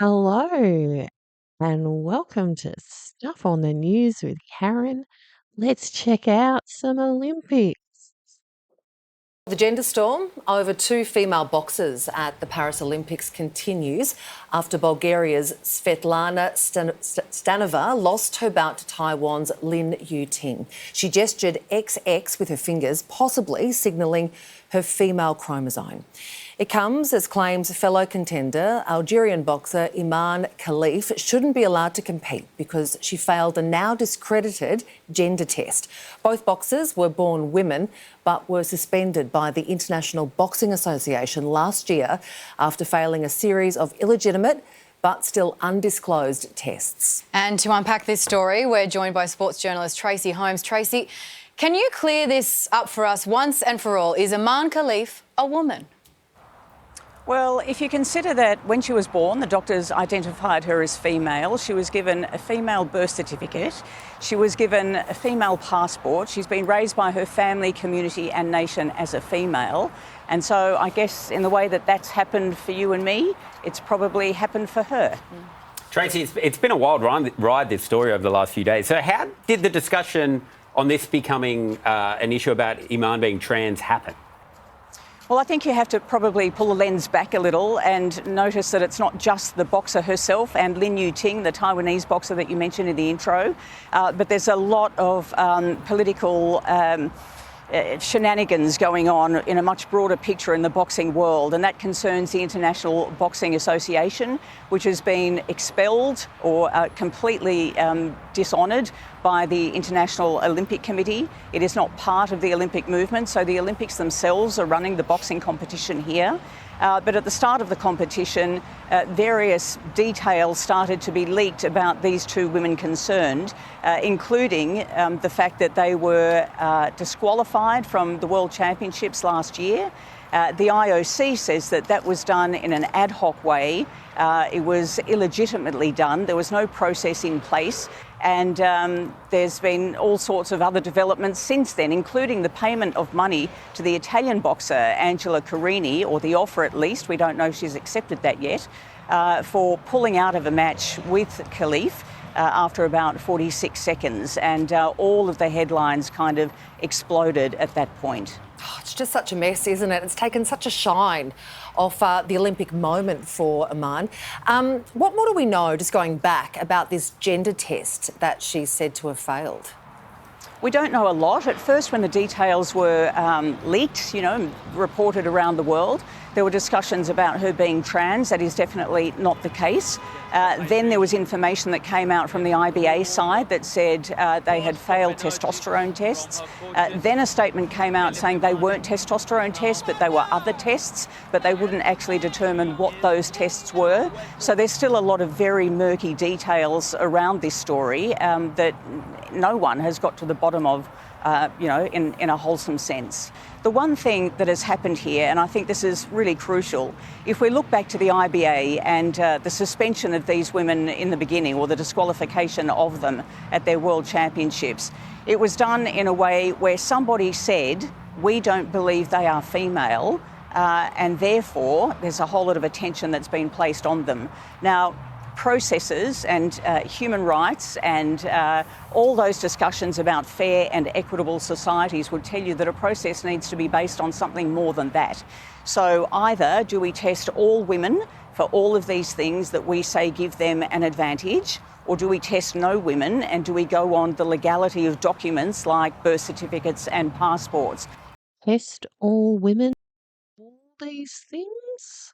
Hello, and welcome to Stuff on the News with Karen. Let's check out some Olympics. The gender storm over two female boxers at the Paris Olympics continues after Bulgaria's Svetlana Stanova lost her bout to Taiwan's Lin Yuting. She gestured XX with her fingers, possibly signalling her female chromosome. It comes as claims fellow contender, Algerian boxer Iman Khalif, shouldn't be allowed to compete because she failed a now discredited gender test. Both boxers were born women but were suspended by the International Boxing Association last year after failing a series of illegitimate but still undisclosed tests. And to unpack this story, we're joined by sports journalist Tracy Holmes. Tracy, can you clear this up for us once and for all? Is Iman Khalif a woman? Well, if you consider that when she was born, the doctors identified her as female. She was given a female birth certificate. She was given a female passport. She's been raised by her family, community and nation as a female. And so I guess in the way that that's happened for you and me, it's probably happened for her. Tracy, it's been a wild ride, this story, over the last few days. So how did the discussion on this becoming an issue about Iman being trans happen? Well, I think you have to probably pull the lens back a little and notice that it's not just the boxer herself and Lin Yuting, the Taiwanese boxer that you mentioned in the intro, but there's a lot of political shenanigans going on in a much broader picture in the boxing world, and that concerns the International Boxing Association, which has been expelled or completely dishonoured by the International Olympic Committee. It is not part of the Olympic movement, so the Olympics themselves are running the boxing competition here. But at the start of the competition, various details started to be leaked about these two women concerned, including the fact that they were disqualified from the World Championships last year. The IOC says that that was done in an ad hoc way. It was illegitimately done. There was no process in place. And there's been all sorts of other developments since then, including the payment of money to the Italian boxer Angela Carini, or the offer at least, we don't know if she's accepted that yet, for pulling out of a match with Khalif after about 46 seconds. And all of the headlines kind of exploded at that point. Oh, it's just such a mess, isn't it? It's taken such a shine off the Olympic moment for Iman. What more do we know, just going back, about this gender test that she's said to have failed? We don't know a lot. At first, when the details were leaked, reported around the world, there were discussions about her being trans. That is definitely not the case. Then there was information that came out from the IBA side that said they had failed testosterone tests. Then a statement came out saying they weren't testosterone tests, but they were other tests, but they wouldn't actually determine what those tests were. So there's still a lot of very murky details around this story that no one has got to the bottom of, in a wholesome sense. The one thing that has happened here, and I think this is really crucial, if we look back to the IBA and the suspension of these women in the beginning, or the disqualification of them at their World Championships, it was done in a way where somebody said, we don't believe they are female, and therefore there's a whole lot of attention that's been placed on them. Now, processes and human rights and all those discussions about fair and equitable societies would tell you that a process needs to be based on something more than that. So either do we test all women for all of these things that we say give them an advantage, or do we test no women and do we go on the legality of documents like birth certificates and passports? Test all women, all these things?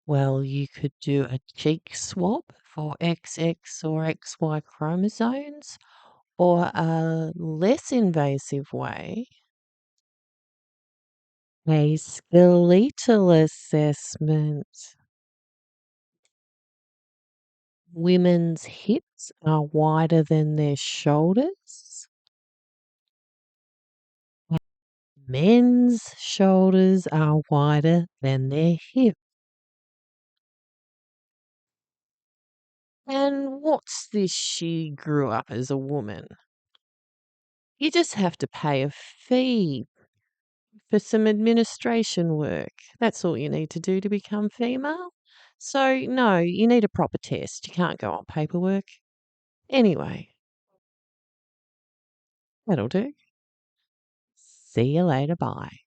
Well, you could do a cheek swab for XX or XY chromosomes, or a less invasive way, a skeletal assessment. Women's hips are wider than their shoulders. Men's shoulders are wider than their hips. And what's this, she grew up as a woman? You just have to pay a fee for some administration work. That's all you need to do to become female. So, no, you need a proper test. You can't go on paperwork. Anyway, that'll do. See you later. Bye.